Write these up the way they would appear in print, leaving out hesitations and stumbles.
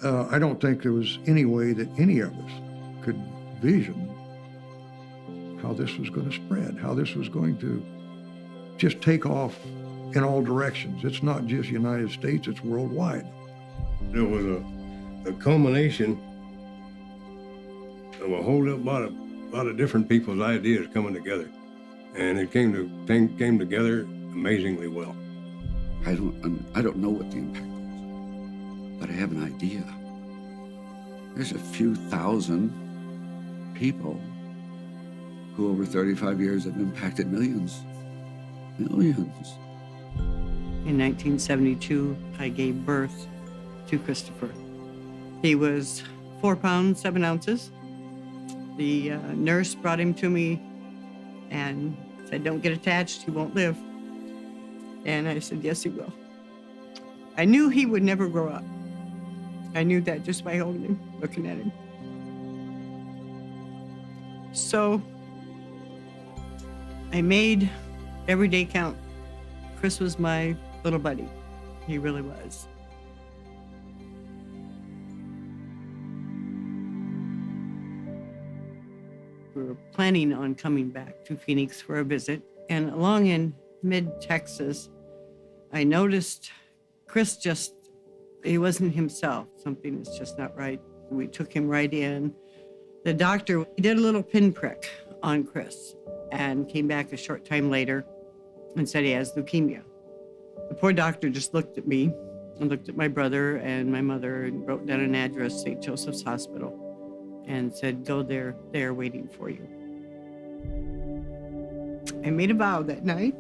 I don't think there was any way that any of us could vision how this was going to spread, how this was going to just take off in all directions. It's not just United States, it's worldwide. There was a culmination of a whole lot of different people's ideas coming together. And it came together amazingly well. I don't know what the impact was, but I have an idea. There's a few thousand people who over 35 years have impacted millions. Millions. In 1972, I gave birth to Christopher. He was 4 pounds, 7 ounces. The nurse brought him to me and said, "Don't get attached, he won't live." And I said, "Yes, he will." I knew he would never grow up. I knew that just by holding him, looking at him. So I made every day count. Chris was my little buddy. He really was. We were planning on coming back to Phoenix for a visit, and along in mid-Texas, I noticed Chris he wasn't himself. Something is just not right. We took him right in. The doctor did a little pinprick on Chris and came back a short time later and said he has leukemia. The poor doctor just looked at me and looked at my brother and my mother and wrote down an address, St. Joseph's Hospital, and said, "Go there, they are waiting for you." I made a vow that night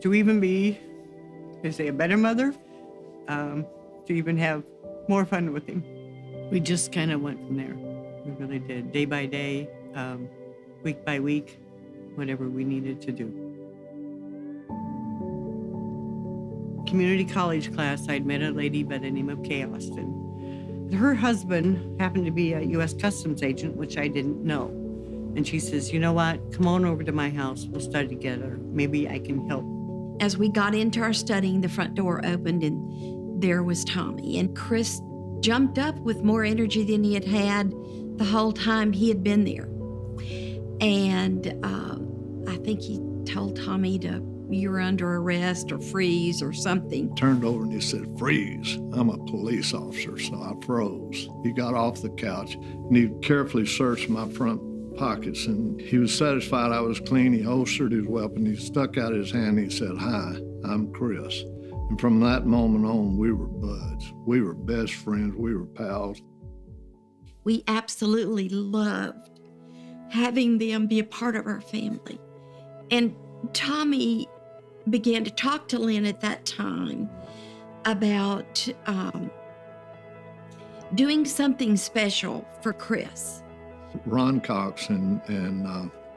to even be, they say, a better mother, to even have more fun with him. We just kind of went from there. We really did, day by day, week by week, whatever we needed to do. Community college class, I'd met a lady by the name of Kay Austin. Her husband happened to be a U.S. Customs agent, which I didn't know. And she says, "You know what? Come on over to my house. We'll study together. Maybe I can help." As we got into our studying, the front door opened and there was Tommy. And Chris jumped up with more energy than he had had the whole time he had been there. And I think he told Tommy "You're under arrest," or "freeze," or something. Turned over and he said, "Freeze." I'm a police officer, so I froze. He got off the couch and he carefully searched my front pockets, and he was satisfied I was clean. He holstered his weapon. He stuck out his hand and he said, "Hi, I'm Chris." And from that moment on, we were buds. We were best friends. We were pals. We absolutely loved having them be a part of our family. And Tommy began to talk to Lynn at that time about doing something special for Chris. Ron Cox and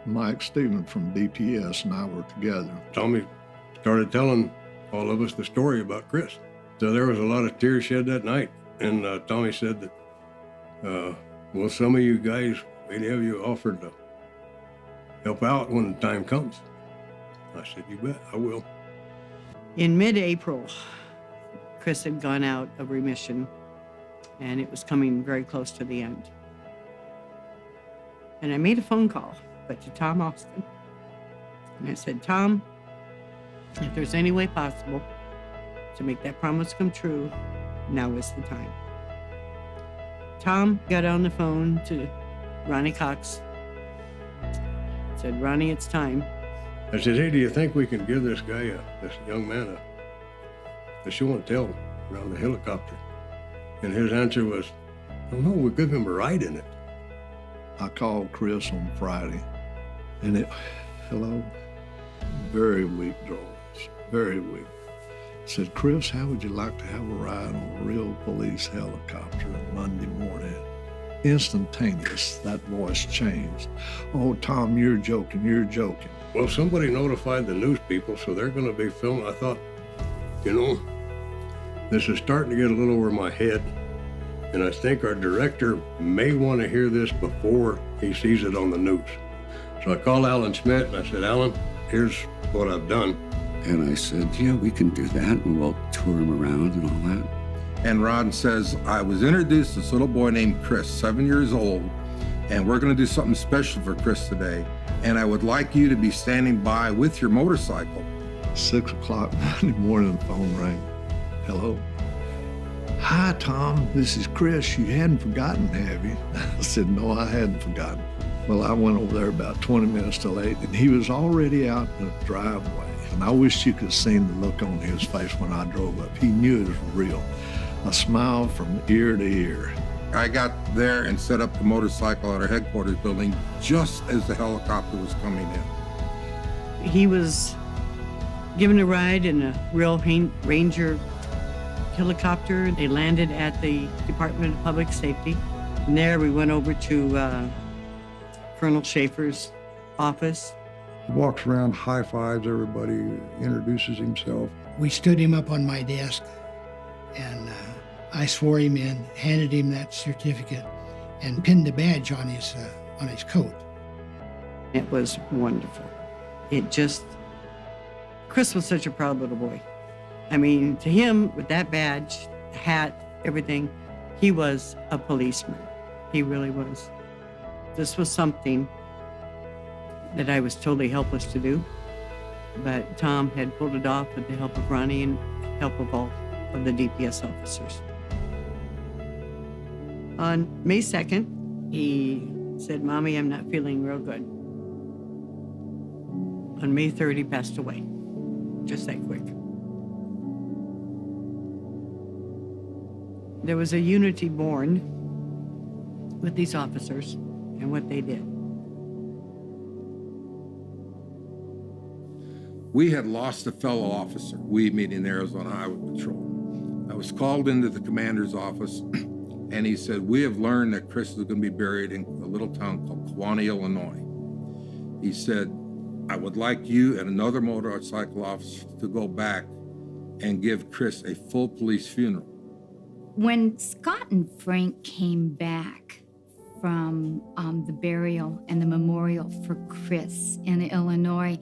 Mike Stevens from DPS and I were together. Tommy started telling all of us the story about Chris. So there was a lot of tears shed that night. And Tommy said that, well, some of you guys, any of you offered to help out when the time comes. I said, "You bet, I will." In mid-April, Chris had gone out of remission, and it was coming very close to the end. And I made a phone call, but to Tom Austin. And I said, "Tom, if there's any way possible to make that promise come true, now is the time." Tom got on the phone to Ronnie Cox, said, "Ronnie, it's time." I said, "Hey, do you think we can give this guy, this young man, a show and tell around the helicopter?" And his answer was, "Oh no, we'll give him a ride in it." I called Chris on Friday, and hello, very weak drawings, very weak. I said, "Chris, how would you like to have a ride on a real police helicopter on Monday morning?" Instantaneous, that voice changed. "Oh, Tom, you're joking, you're joking." Well, somebody notified the news people, so they're going to be filming. I thought, this is starting to get a little over my head, and I think our director may want to hear this before he sees it on the news. So I called Alan Schmidt, and I said, "Alan, here's what I've done." And I said, "Yeah, we can do that, and we'll tour him around and all that." And Ron says, I was introduced to this little boy named Chris, 7 years old, and we're going to do something special for Chris today. And I would like you to be standing by with your motorcycle. 6 o'clock Monday morning, the phone rang. Hello. Hi, Tom. This is Chris. You hadn't forgotten, have you? I said, no, I hadn't forgotten. Well, I went over there about 20 minutes till 8, and he was already out in the driveway. And I wish you could have seen the look on his face when I drove up. He knew it was real. A smile from ear to ear. I got there and set up the motorcycle at our headquarters building just as the helicopter was coming in. He was given a ride in a real Ranger helicopter. They landed at the Department of Public Safety. And there we went over to Colonel Schaefer's office. He walks around, high fives everybody, introduces himself. We stood him up on my desk, and I swore him in, handed him that certificate, and pinned the badge on his coat. It was wonderful. Chris was such a proud little boy. I mean, to him, with that badge, hat, everything, he was a policeman. He really was. This was something that I was totally helpless to do, but Tom had pulled it off with the help of Ronnie and help of all of the DPS officers. On May 2nd, he said, Mommy, I'm not feeling real good. On May 3rd, he passed away, just that quick. There was a unity born with these officers and what they did. We had lost a fellow officer, we meaning Arizona Highway Patrol. I was called into the commander's office, and he said, we have learned that Chris is going to be buried in a little town called Kewanee, Illinois. He said, I would like you and another motorcycle officer to go back and give Chris a full police funeral. When Scott and Frank came back from the burial and the memorial for Chris in Illinois,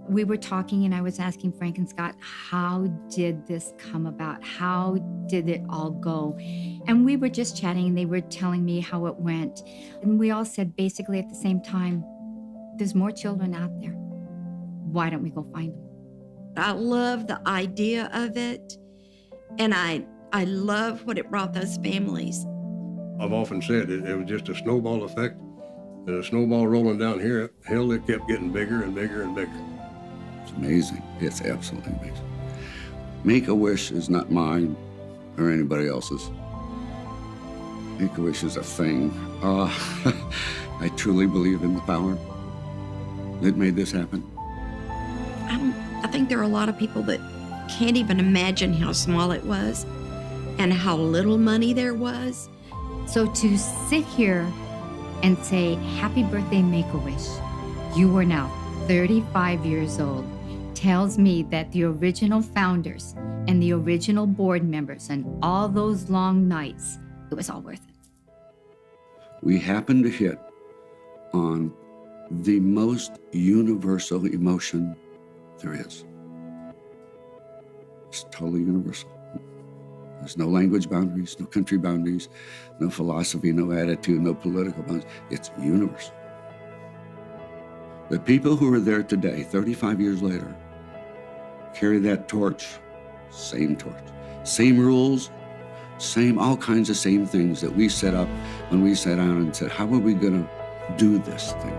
we were talking and I was asking Frank and Scott, how did this come about? How did it all go? And we were just chatting and they were telling me how it went. And we all said basically at the same time, there's more children out there. Why don't we go find them? I love the idea of it, and I love what it brought those families. I've often said it was just a snowball effect. And a snowball rolling down here, hill, it kept getting bigger and bigger and bigger. It's amazing. It's absolutely amazing. Make-A-Wish is not mine or anybody else's. Make-A-Wish is a thing. I truly believe in the power that made this happen. I think there are a lot of people that can't even imagine how small it was and how little money there was. So to sit here and say, happy birthday, Make-A-Wish, you are now 35 years old, tells me that the original founders and the original board members and all those long nights, it was all worth it. We happened to hit on the most universal emotion there is. It's totally universal. There's no language boundaries, no country boundaries, no philosophy, no attitude, no political boundaries. It's universal. The people who are there today, 35 years later, carry that torch, same rules, same, all kinds of same things that we set up when we sat down and said, how are we going to do this thing?